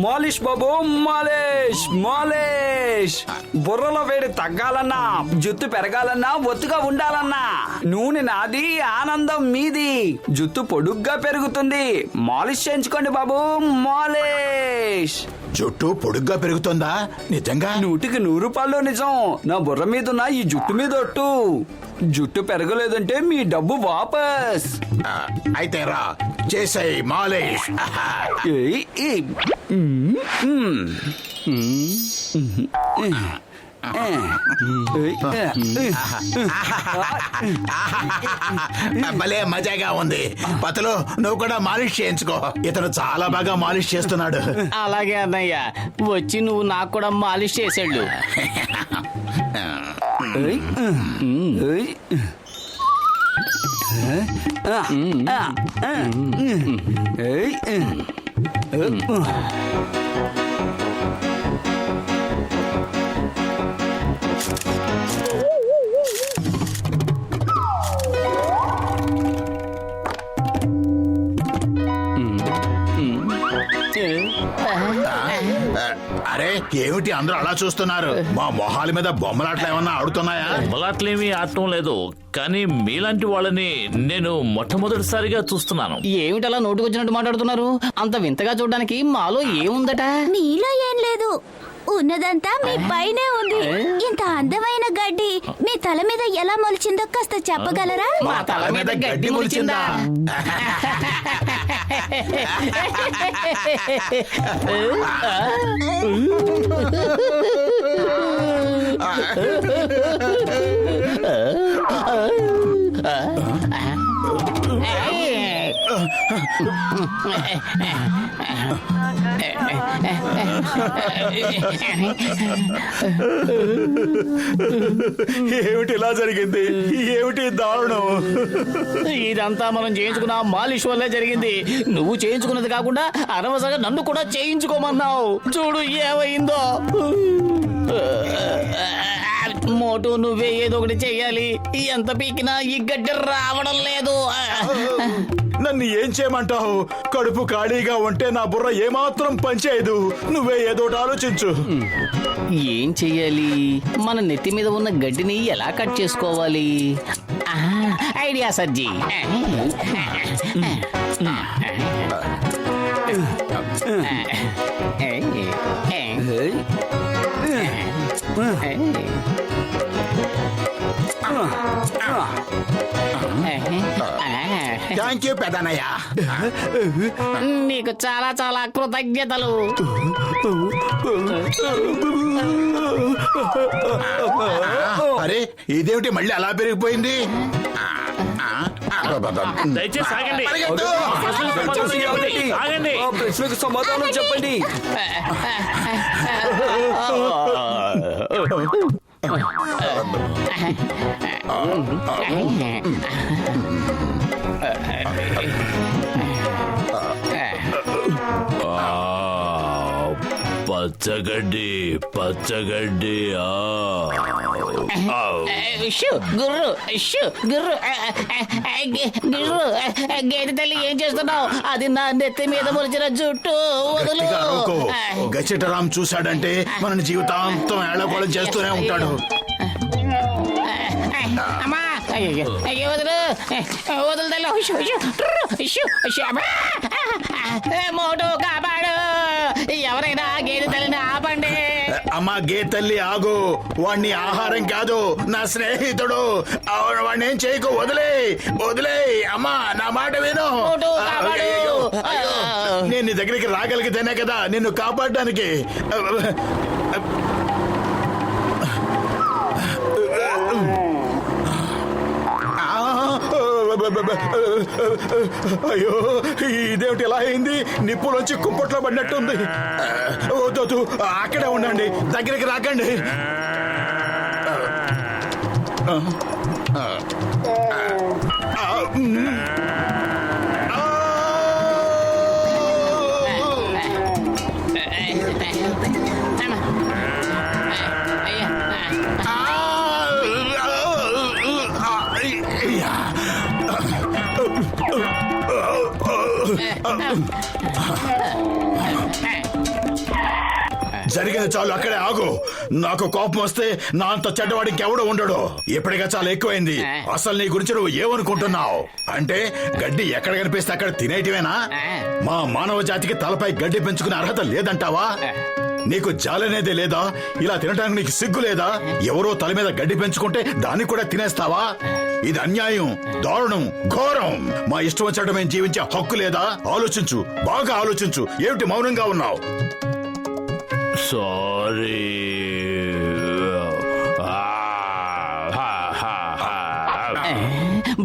మాలిష్ బాబు, మాలిష్ మాలిష్. బుర్రలో వేడి తగ్గాలన్నా, జుట్టు పెరగాలన్నా, ఒత్తుగా ఉండాలన్నా నూనె నాది, ఆనందం మీది. జుట్టు పొడుగ్గా పెరుగుతుంది. మాలిష్ చేయించుకోండి బాబు, మాలిష్. జుట్టు పొడుగ్గా పెరుగుతుందా నిజంగా? 100% నిజం. నా బుర్ర మీదున్న ఈ జుట్టు మీద ఒట్టు. జుట్టు పెరగలేదంటే మీ డబ్బు వాపస్. అయితే రా చేసాయి మాలిష్. భలే మజాగా ఉంది. పతలు నువ్వు కూడా మాలిష్ చేయించుకో. ఇతను చాలా బాగా మాలిష్ చేస్తున్నాడు. అలాగే అన్నయ్య, వచ్చి నువ్వు నాకు కూడా మాలిష్ చేసాడు. అరే ఏమిటి అందరూ అలా చూస్తున్నారు? మా మొహాల మీద బొమ్మలాట్లు ఏమన్నా ఆడుతున్నాయా? బొమ్మలాట్లేమీ ఆడటం లేదు, కానీ మీలాంటి వాళ్ళని నేను మొట్టమొదటిసారిగా చూస్తున్నాను. ఏమిటలా నోటుకొచ్చినట్టు మాట్లాడుతున్నారు? అంత వింతగా చూడడానికి మాలో ఏముందట? మీలో ఏం లేదు, ఉన్నదంతా మీ పైనే ఉంది. ఇంత అందమైన గడ్డి మీ తల మీద ఎలా మొలిచిందో కాస్త చెప్పగలరా? మా తల మీద గడ్డి మొలిచిందా? ఏమిటి ఇలా జరిగింది? ఏమిటి దారుణం? ఇదంతా మనం చేయించుకున్న మాలిష్ వల్లే జరిగింది. నువ్వు చేయించుకున్నది కాకుండా అనవసరంగా నన్ను కూడా చేయించుకోమన్నావు. చూడు ఏమైందో. మోటు నువ్వే ఏదో ఒకటి చెయ్యాలి. ఎంత పీకినా ఈ గడ్డి రావడం లేదు. నన్ను ఏం చేయమంటావు? కడుపు ఖాళీగా ఉంటే నా బుర్ర ఏమాత్రం పనిచేయదు. నువ్వే ఏదో ఆలోచించు. ఏం చెయ్యాలి? మన నెత్తి మీద ఉన్న గడ్డిని ఎలా కట్ చేసుకోవాలి? ఐడియా సజ్జీ. థ్యాంక్ యూ పెదనయ్య. నీకు చాలా చాలా కృతజ్ఞతలు. అరే ఇదేమిటి మళ్ళీ అలా పెరిగిపోయింది? దయచేసి ఆగండి. ఆగండి. ప్రశ్నకు సమాధానం చెప్పండి. పచ్చగడ్డి పచ్చగడ్డి. గుర్రు గుర్రు గుర్రు గేదె తల్లి ఏం చేస్తున్నావు? అది నా నెత్తి మీద మొలిచిన జుట్టు. గచ్చటరాం చూశాడంటే మన జీవితాంతం ఏళ్ళకోళం చేస్తూనే ఉంటాడు. అమ్మా వదులు వదులు తల్లి. మోటు కాపాడు. ఎవరైనా గేదె తల్లిని ఆపండి. అమ్మా గే తల్లి ఆగు. వాణ్ణి ఆహారం కాదు, నా స్నేహితుడు. వాడిని ఏం చేయకు. వదిలే వదిలే. అమ్మా నా మాట విను. నేను నీ దగ్గరికి రాగలిగితేనే కదా నిన్ను కాపాడడానికి. అయ్యో ఇదేమిటి ఇలా అయింది? నిప్పులోంచి కుంపట్లో పడినట్టుంది. వద్దు, అక్కడే ఉండండి, దగ్గరికి రాకండి. జరిగింది చాలు, అక్కడే ఆగు. నాకు కోపం వస్తే నా అంత చెడ్డవాడికి ఇంకెవడో ఉండడు. ఇప్పటికే చాలా ఎక్కువైంది. అసలు నీ గురించి నువ్వు ఏమనుకుంటున్నావు? అంటే గడ్డి ఎక్కడ కనిపిస్తే అక్కడ తినేటివేనా? మా మానవ జాతికి తలపై గడ్డి పెంచుకునే అర్హత లేదంటావా? నీకు జాలనేదే లేదా? ఇలా తినడానికి నీకు సిగ్గు లేదా? ఎవరో తల మీద గడ్డి పెంచుకుంటే దాన్ని కూడా తినేస్తావా? ఇది అన్యాయం, దారుణం, ఘోరం. మా ఇష్టం వచ్చాడు మేము జీవించే హక్కు లేదా? ఆలోచించు, బాగా ఆలోచించు. ఏమిటి మౌనంగా ఉన్నావు? సారీ.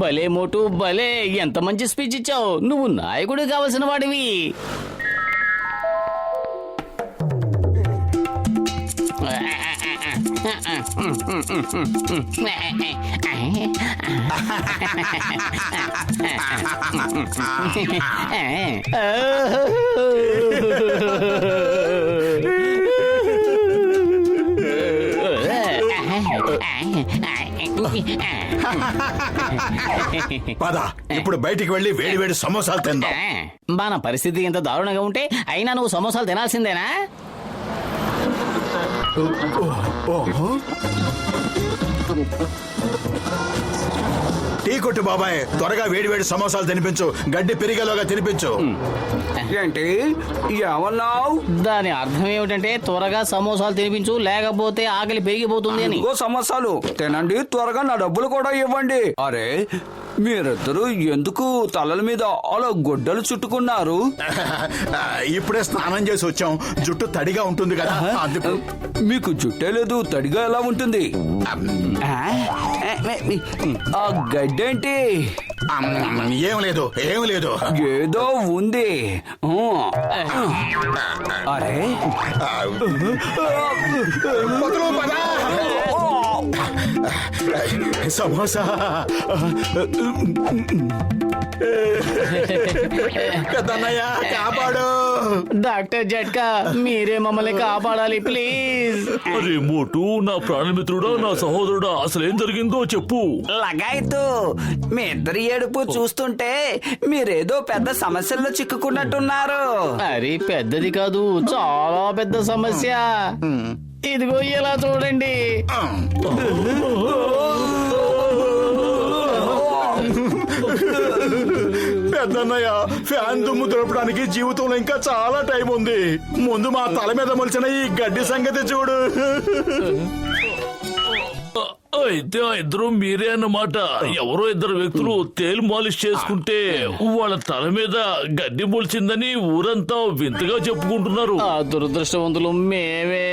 భలే మోటు భలే, ఎంత మంచి స్పీచ్ ఇచ్చావు. నువ్వు నాయకుడు కావలసిన వాడివి. పద, ఇప్పుడు బయటికి వెళ్లి వేడి వేడి సమోసాలు తిందాం. మన పరిస్థితి ఇంత దారుణంగా ఉంటే అయినా నువ్వు సమోసాలు తినాల్సిందేనా? టీ కొట్టు బాబాయ్, త్వరగా వేడి వేడి సమోసాలు తినిపించు. గడ్డి పెరిగేలోగా తినిపించు. ఏంటి ఏమన్నావు? దాని అర్థం ఏమిటంటే త్వరగా సమోసాలు తినిపించు, లేకపోతే ఆకలి పెరిగిపోతుంది అని. ఇంకో సమోసాలు తినండి, త్వరగా నా డబ్బులు కూడా ఇవ్వండి. అరే, మీరిద్దరూ ఎందుకు తలల మీద అలా గొడ్డలు చుట్టుకున్నారు? ఇప్పుడే స్నానం చేసి వచ్చాం, జుట్టు తడిగా ఉంటుంది కదా అందుకు. మీకు జుట్టే లేదు, తడిగా ఎలా ఉంటుంది? ఆ గడ్డేంటి? ఏం లేదు, ఏం లేదు. ఏదో ఉంది. అరే, వదలు పద. సమోసా. పెద్దన్నయ్య కాపాడు. డాక్టర్ జట్కా, మీరే మమ్మల్ని కాపాడాలి ప్లీజ్. అరే మోటు, నా ప్రాణమిత్రుడా, నా సహోదరుడా, అసలేం జరిగిందో చెప్పు. లగాయతు, మీ ఇద్దరి ఏడుపు చూస్తుంటే మీరేదో పెద్ద సమస్యల్లో చిక్కుకున్నట్టున్నారు. అరే పెద్దది కాదు, చాలా పెద్ద సమస్య. ఇదిగో ఇలా చూడండి. పెద్దన్నయ్య, ఫ్యాన్ దుమ్ము దులపడానికి జీవితంలో ఇంకా చాలా టైం ఉంది. ముందు మా తల మీద మొలిచిన ఈ గడ్డి సంగతి చూడు. అయితే ఆ ఇద్దరు మీరే అన్నమాట. ఎవరో ఇద్దరు వ్యక్తులు తేలు మాలిష్ చేసుకుంటే వాళ్ళ తల మీద గడ్డి మొలిచిందని ఊరంతా వింతగా చెప్పుకుంటున్నారు. ఆ దురదృష్టవంతులు మేమే.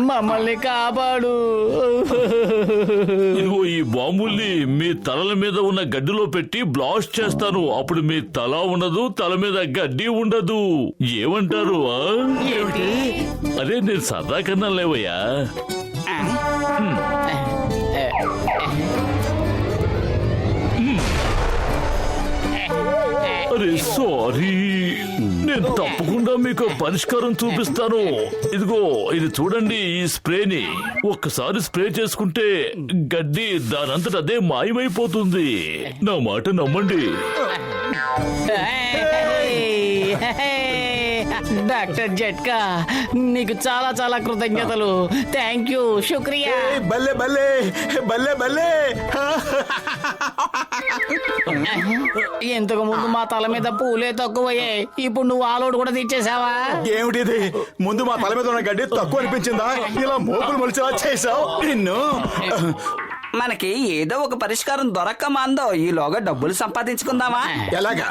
మమ్మల్ని కాపాడు. ఇదిగో ఈ బాంబుల్ని మీ తలల మీద ఉన్న గడ్డిలో పెట్టి బ్లాస్ట్ చేస్తాను. అప్పుడు మీ తల ఉండదు, తల మీద గడ్డి ఉండదు. ఏమంటారు? అదే నేను సరదా కన్నా లేవయ్యా. అరే సారీ, నేను తప్పకుండా మీకు పరిష్కారం చూపిస్తాను. ఇదిగో ఇది చూడండి, ఈ స్ప్రేని ఒక్కసారి స్ప్రే చేసుకుంటే గడ్డి దానంతట అదే మాయమైపోతుంది. నా మాట నమ్మండి. డాక్టర్ జట్కా, నీకు చాలా చాలా కృతజ్ఞతలు. థ్యాంక్ యూ, శుక్రియా. బల్లే బల్లే బల్లే బల్లే. ఇంతకు ముందు మా తల మీద పూలే తక్కువయ్యాయి, ఇప్పుడు నువ్వు ఆలోడు కూడా తెచ్చేసావా? ఏమిటిది? ముందు మా తల మీద ఉన్న గడ్డి తక్కువ అనిపించిందా? ఇలా మోపులు మొలిచేలా చేసావు నిన్ను. మనకి ఏదో ఒక పరిష్కారం దొరక్క మందో ఈలోగా డబ్బులు సంపాదించుకుందామా? ఎలాగా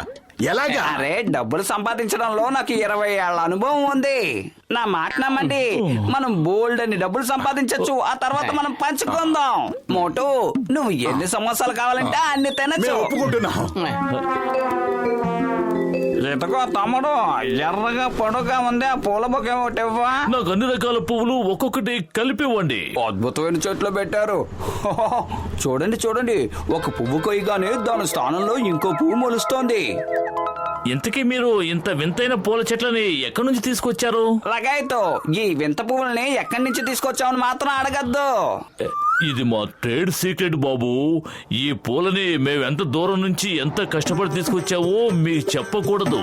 ఎలాగా? అరే, డబ్బులు సంపాదించడంలో నాకు 20 ఏళ్ల అనుభవం ఉంది. నా మాట నమ్మండి, మనం బోల్డ్ అని డబ్బులు సంపాదించొచ్చు. ఆ తర్వాత మనం పంచుకుందాం. మోటు, నువ్వు ఎన్ని సమోసాలు కావాలంటే అన్ని తినచ్చు. మేము ఒప్పుకుంటున్నాం. ఇదిగో తమ్ముడు, ఎర్రగా పొడుగా ఉంది ఆ పూల బొకే ఒకటి ఇవ్వా. నాకు అన్ని రకాల పువ్వులు ఒక్కొక్కటి కలిపివ్వండి. అద్భుతమైన చెట్లు పెట్టారు. చూడండి చూడండి, ఒక పువ్వు కొయ్యగానే దాని స్థానంలో ఇంకో పువ్వు మొలుస్తోంది. ఇంతకీ మీరు ఇంత వింతైన పూల చెట్లని ఎక్కడి నుంచి తీసుకొచ్చారు? లగాయతో, ఈ వింత పువ్వుల్ని ఎక్కడి నుంచి తీసుకొచ్చామని మాత్రం అడగద్దు. ఇది మా ట్రేడ్ సీక్రెట్ బాబు. ఈ పూలని మేమెంత దూరం నుంచి ఎంత కష్టపడి తీసుకొచ్చావో మీకు చెప్పకూడదు.